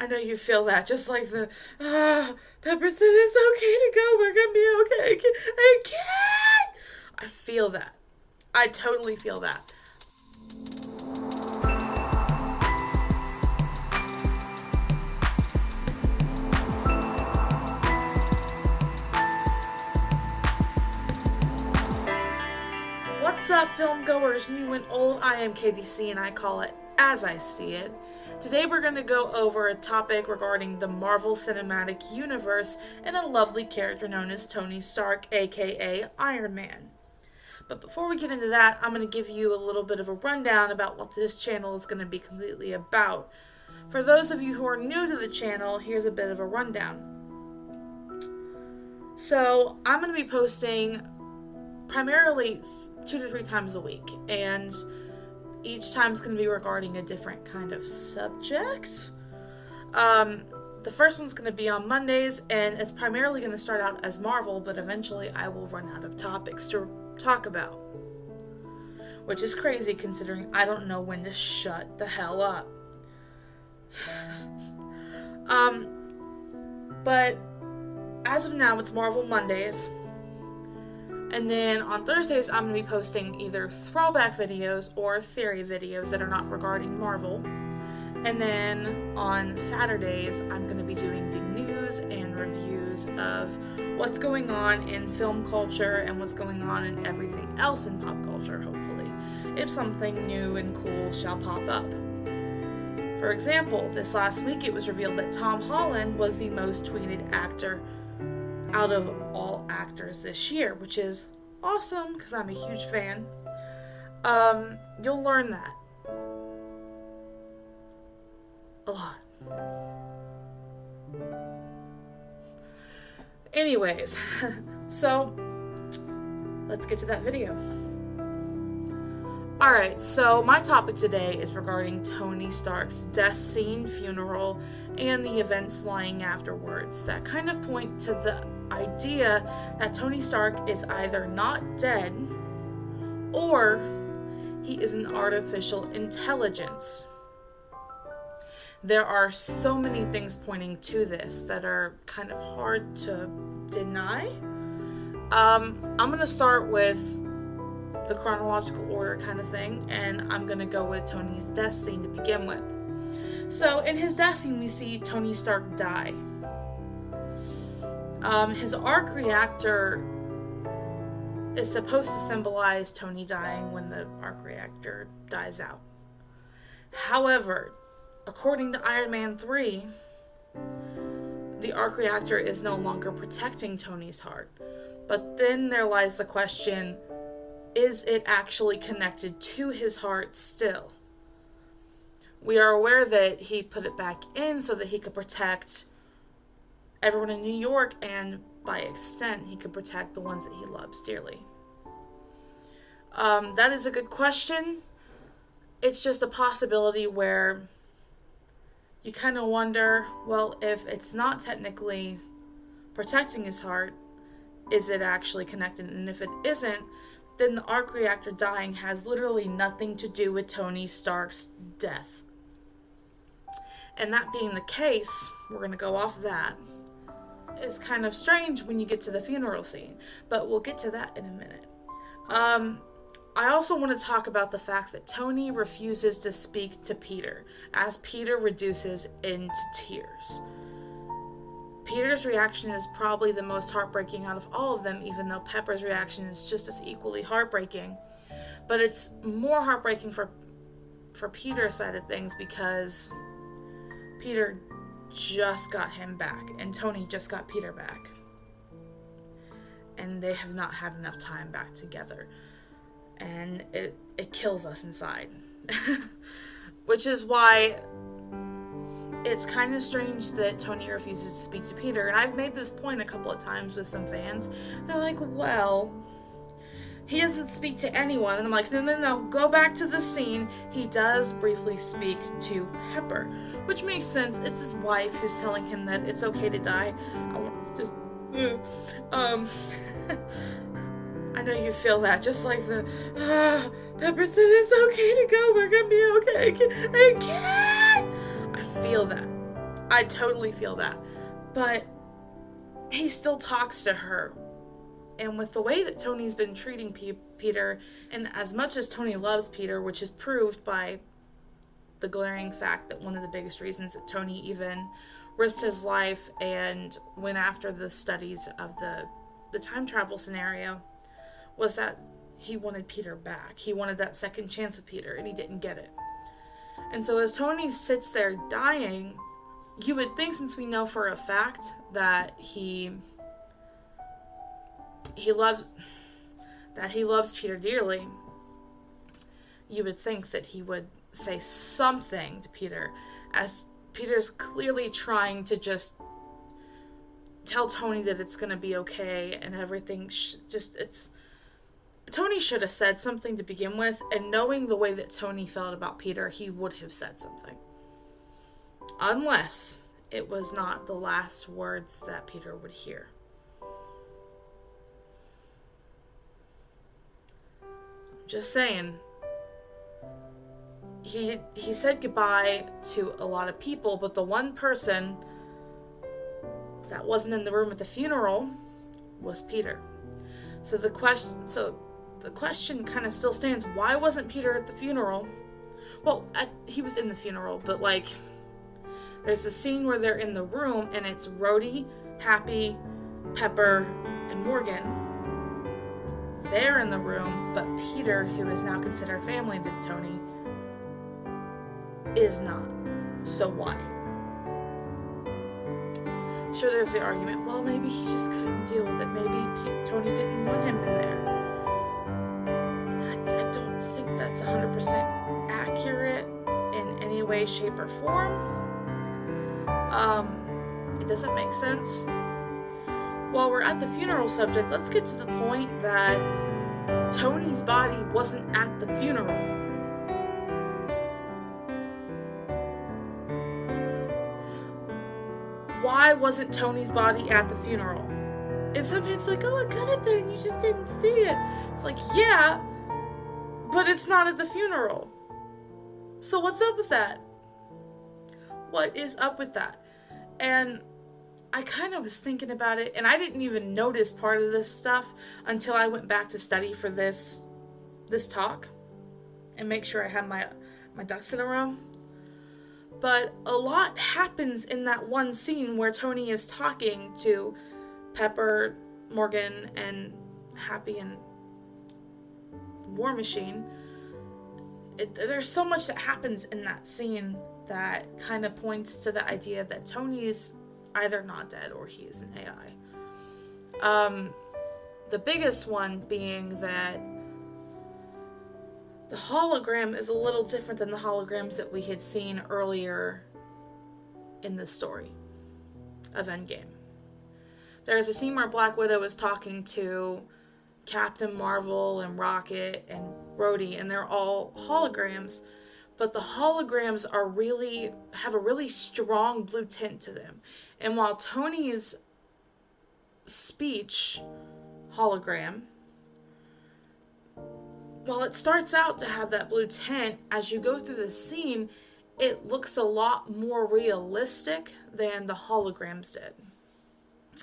I know you feel that, just like the, Pepper said it's okay to go, we're gonna be okay. I can't! I feel that. I totally feel that. What's up, film goers, new and old? I am KDC and I call it As I See It. Today we're going to go over a topic regarding the Marvel Cinematic Universe and a lovely character known as Tony Stark, aka Iron Man. But before we get into that, I'm going to give you a little bit of a rundown about what this channel is going to be completely about. For those of you who are new to the channel, here's a bit of a rundown. So, I'm going to be posting primarily 2 to 3 times a week, and each time's going to be regarding a different kind of subject. The first one's going to be on Mondays, and it's primarily going to start out as Marvel, but eventually I will run out of topics to talk about. Which is crazy considering I don't know when to shut the hell up. But as of now, it's Marvel Mondays. And then on Thursdays, I'm going to be posting either throwback videos or theory videos that are not regarding Marvel. And then on Saturdays, I'm going to be doing the news and reviews of what's going on in film culture and what's going on in everything else in pop culture, hopefully, if something new and cool shall pop up. For example, this last week it was revealed that Tom Holland was the most tweeted actor out of all actors this year, which is awesome because I'm a huge fan. You'll learn that a lot. Anyways, so let's get to that video. Alright, so my topic today is regarding Tony Stark's death scene, funeral, and the events lying afterwards that kind of point to the idea that Tony Stark is either not dead or he is an artificial intelligence. There are so many things pointing to this that are kind of hard to deny. I'm going to start with the chronological order kind of thing, and I'm going to go with Tony's death scene to begin with. So, in his death scene, we see Tony Stark die. His arc reactor is supposed to symbolize Tony dying when the arc reactor dies out. However, according to Iron Man 3, the arc reactor is no longer protecting Tony's heart. But then there lies the question, is it actually connected to his heart still? We are aware that he put it back in so that he could protect everyone in New York, and by extent, he could protect the ones that he loves dearly. That is a good question. It's just a possibility where you kind of wonder, well, if it's not technically protecting his heart, is it actually connected? And if it isn't, then the arc reactor dying has literally nothing to do with Tony Stark's death. And that being the case, we're going to go off that. It's kind of strange when you get to the funeral scene, but we'll get to that in a minute. I also want to talk about the fact that Tony refuses to speak to Peter, as Peter reduces into tears. Peter's reaction is probably the most heartbreaking out of all of them, even though Pepper's reaction is just as equally heartbreaking. But it's more heartbreaking for Peter's side of things because Peter just got him back, and Tony just got Peter back. And they have not had enough time back together. And it kills us inside. Which is why it's kind of strange that Tony refuses to speak to Peter. And I've made this point a couple of times with some fans. They're like, well, he doesn't speak to anyone. And I'm like, no, go back to the scene. He does briefly speak to Pepper, which makes sense. It's his wife who's telling him that it's okay to die. I know you feel that, just like the, Pepper said it's okay to go, we're gonna be okay. I can't! I feel that. I totally feel that. But he still talks to her. And with the way that Tony's been treating Peter, and as much as Tony loves Peter, which is proved by the glaring fact that one of the biggest reasons that Tony even risked his life and went after the studies of the time travel scenario was that he wanted Peter back. He wanted that second chance with Peter, and he didn't get it. And so as Tony sits there dying, you would think, since we know for a fact that he loves Peter dearly, you would think that he would say something to Peter, as Peter's clearly trying to just tell Tony that it's going to be okay and everything. Tony should have said something to begin with, and knowing the way that Tony felt about Peter, he would have said something. Unless it was not the last words that Peter would hear. Just saying. He said goodbye to a lot of people, but the one person that wasn't in the room at the funeral was Peter. So the question kind of still stands. Why wasn't Peter at the funeral? Well, he was in the funeral, but like, there's a scene where they're in the room and it's Rhodey, Happy, Pepper, and Morgan. They're in the room, but Peter, who is now considered family to Tony, is not. So why? Sure, there's the argument, well, maybe he just couldn't deal with it. Maybe Tony didn't want him in there. I don't think that's 100% accurate in any way, shape, or form. It doesn't make sense. While we're at the funeral subject, let's get to the point that Tony's body wasn't at the funeral. Why wasn't Tony's body at the funeral? And sometimes it's like, oh, it could have been, you just didn't see it. It's like, yeah, but it's not at the funeral. So what's up with that? What is up with that? And I kind of was thinking about it, and I didn't even notice part of this stuff until I went back to study for this talk and make sure I had my ducks in a row. But a lot happens in that one scene where Tony is talking to Pepper, Morgan, and Happy and War Machine. There's so much that happens in that scene that kind of points to the idea that Tony's either not dead or he is an AI. The biggest one being that the hologram is a little different than the holograms that we had seen earlier in the story of Endgame. There's a scene where Black Widow is talking to Captain Marvel and Rocket and Rhodey, and they're all holograms, but the holograms have a really strong blue tint to them. And while Tony's speech hologram, while it starts out to have that blue tint, as you go through the scene, it looks a lot more realistic than the holograms did.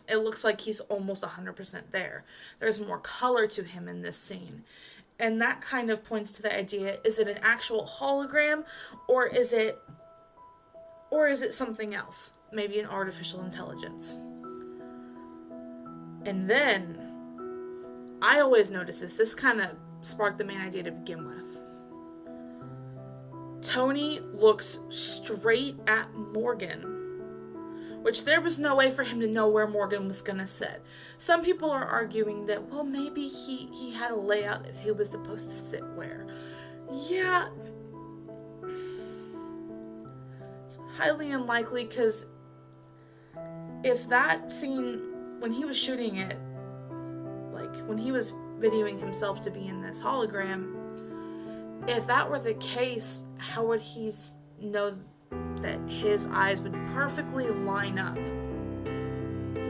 It looks like he's almost 100% there. There's more color to him in this scene. And that kind of points to the idea, is it an actual hologram, or is it something else? Maybe an artificial intelligence. And then, I always notice this kind of sparked the main idea to begin with. Tony looks straight at Morgan, which there was no way for him to know where Morgan was going to sit. Some people are arguing that, well, maybe he had a layout if he was supposed to sit where. Yeah, it's highly unlikely, because if that scene, when he was shooting it, like when he was videoing himself to be in this hologram, if that were the case, how would he know that his eyes would perfectly line up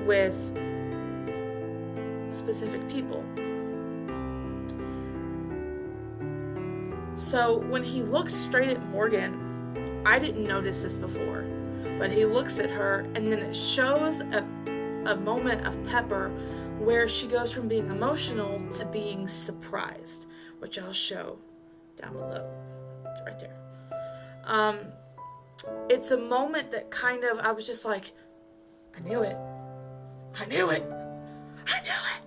with specific people? So when he looks straight at Morgan, I didn't notice this before, But he looks at her, and then it shows a moment of Pepper where she goes from being emotional to being surprised, which I'll show down below, right there. It's a moment that kind of, I was just like, I knew it. I knew it. I knew it.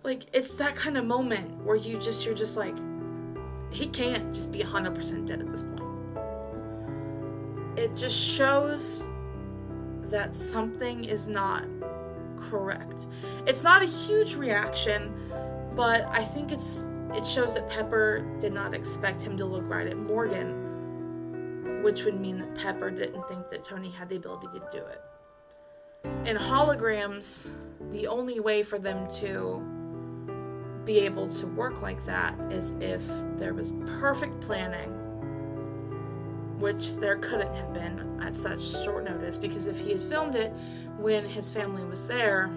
Like, it's that kind of moment where you're just like, he can't just be 100% dead at this point. It just shows that something is not correct. It's not a huge reaction, but I think it shows that Pepper did not expect him to look right at Morgan, which would mean that Pepper didn't think that Tony had the ability to do it. In holograms, the only way for them to be able to work like that is if there was perfect planning, which there couldn't have been at such short notice, because if he had filmed it when his family was there,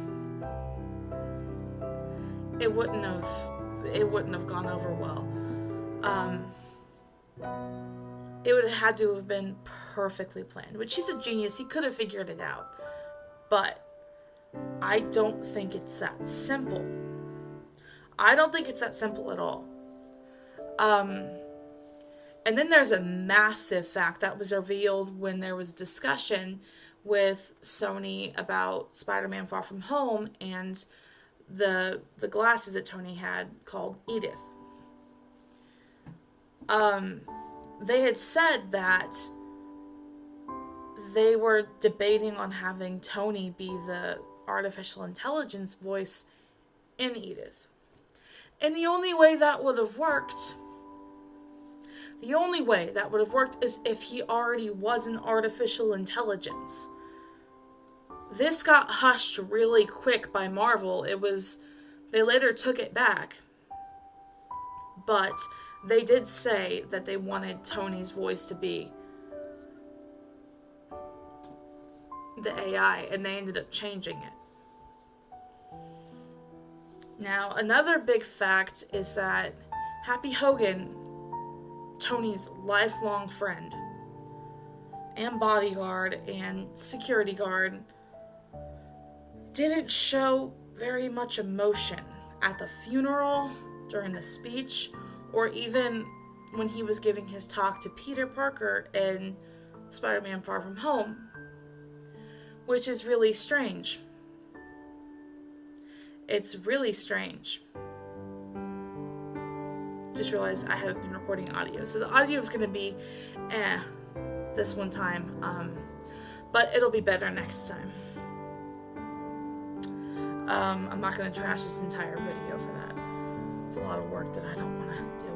it wouldn't have gone over well. It would have had to have been perfectly planned, which he's a genius. He could have figured it out. But I don't think it's that simple. I don't think it's that simple at all. And then there's a massive fact that was revealed when there was discussion with Sony about Spider-Man Far From Home and the glasses that Tony had called Edith. They had said that they were debating on having Tony be the artificial intelligence voice in Edith. And the only way that would have worked is if he already was an artificial intelligence. This got hushed really quick by Marvel. They later took it back. But they did say that they wanted Tony's voice to be the AI, and they ended up changing it. Now, another big fact is that Happy Hogan, Tony's lifelong friend and bodyguard and security guard, didn't show very much emotion at the funeral, during the speech, or even when he was giving his talk to Peter Parker in Spider-Man Far From Home, which is really strange. It's really strange. Just realized I haven't been recording audio, so the audio is going to be this one time, but it'll be better next time. I'm not going to trash this entire video for that. It's a lot of work that I don't want to deal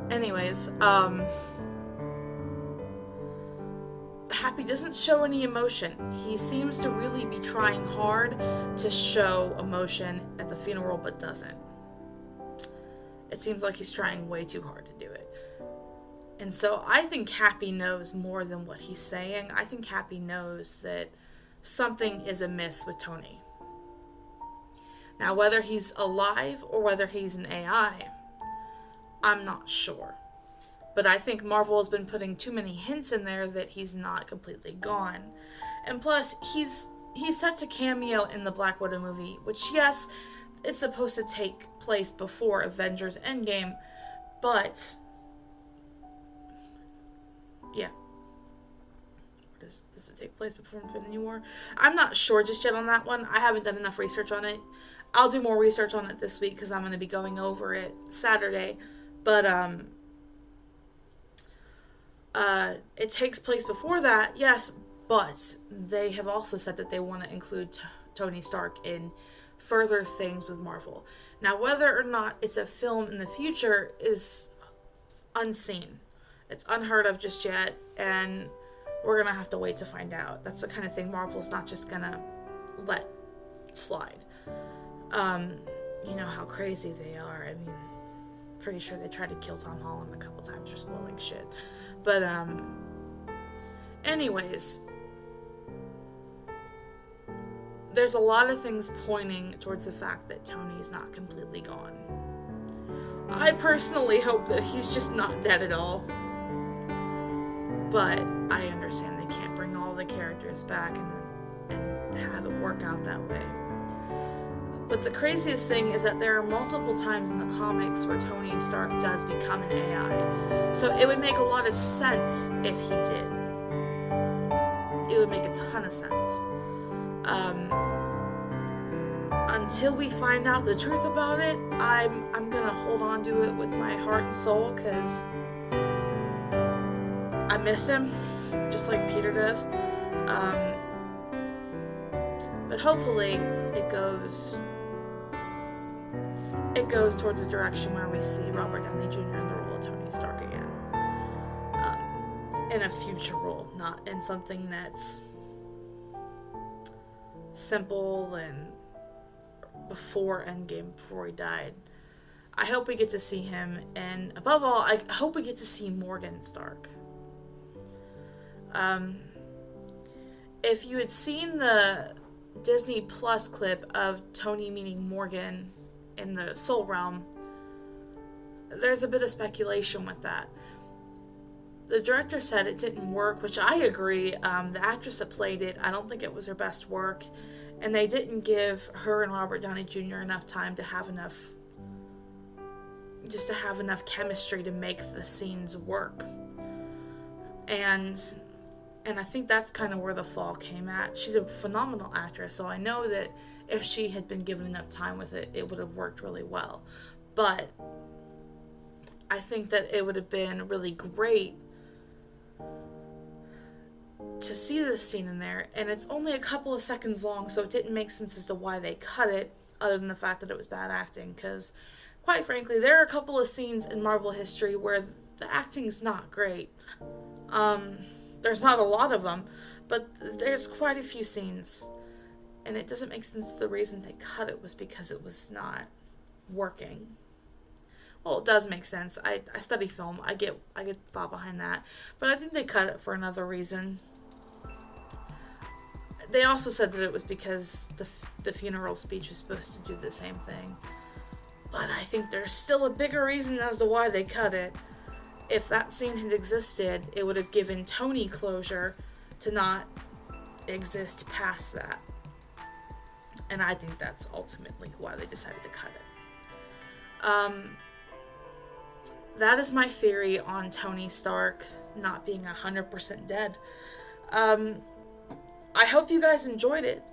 with. Anyways, Happy doesn't show any emotion. He seems to really be trying hard to show emotion at the funeral, but doesn't. It seems like he's trying way too hard to do it. And so I think Happy knows more than what he's saying. I think Happy knows that something is amiss with Tony. Now, whether he's alive or whether he's an AI, I'm not sure. But I think Marvel has been putting too many hints in there that he's not completely gone. And plus, he's set to cameo in the Black Widow movie, which, yes, it's supposed to take place before Avengers Endgame, but yeah. Does it take place before Infinity War? I'm not sure just yet on that one. I haven't done enough research on it. I'll do more research on it this week because I'm going to be going over it Saturday. But it takes place before that, yes, but they have also said that they want to include Tony Stark in further things with Marvel. Now, whether or not it's a film in the future is unseen. It's unheard of just yet, and we're going to have to wait to find out. That's the kind of thing Marvel's not just going to let slide. You know how crazy they are. I mean, pretty sure they tried to kill Tom Holland a couple times for spoiling shit. But, anyways, there's a lot of things pointing towards the fact that Tony's not completely gone. I personally hope that he's just not dead at all. But I understand they can't bring all the characters back and have it work out that way. But the craziest thing is that there are multiple times in the comics where Tony Stark does become an AI. So it would make a lot of sense if he did. It would make a ton of sense. Until we find out the truth about it, I'm gonna hold on to it with my heart and soul, because I miss him, just like Peter does. But hopefully it goes towards a direction where we see Robert Downey Jr. in the role of Tony Stark again. In a future role, not in something that's simple and before Endgame, before he died. I hope we get to see him, and above all, I hope we get to see Morgan Stark. If you had seen the Disney Plus clip of Tony meeting Morgan in the Soul Realm, there's a bit of speculation with that. The director said it didn't work, which I agree. The actress that played it, I don't think it was her best work, and they didn't give her and Robert Downey Jr. enough time to have enough chemistry to make the scenes work. And I think that's kind of where the fall came at. She's a phenomenal actress, so I know that if she had been given enough time with it, it would have worked really well. But I think that it would have been really great to see this scene in there, and it's only a couple of seconds long, so it didn't make sense as to why they cut it, other than the fact that it was bad acting, because, quite frankly, there are a couple of scenes in Marvel history where the acting's not great. There's not a lot of them, but there's quite a few scenes, and it doesn't make sense. The reason they cut it was because it was not working. Well, it does make sense. I study film. I get the thought behind that, but I think they cut it for another reason. They also said that it was because the funeral speech was supposed to do the same thing, but I think there's still a bigger reason as to why they cut it. If that scene had existed, it would have given Tony closure to not exist past that. And I think that's ultimately why they decided to cut it. That is my theory on Tony Stark not being 100% dead. I hope you guys enjoyed it.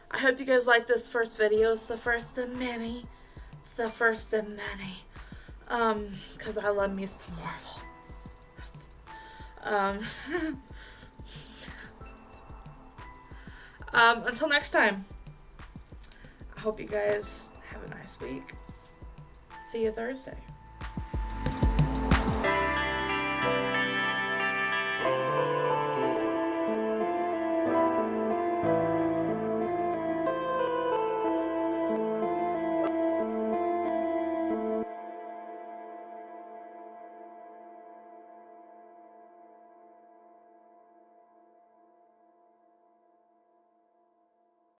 I hope you guys liked this first video. It's the first of many. It's the first of many. Because I love me some Marvel. Until next time, I hope you guys have a nice week. See you Thursday.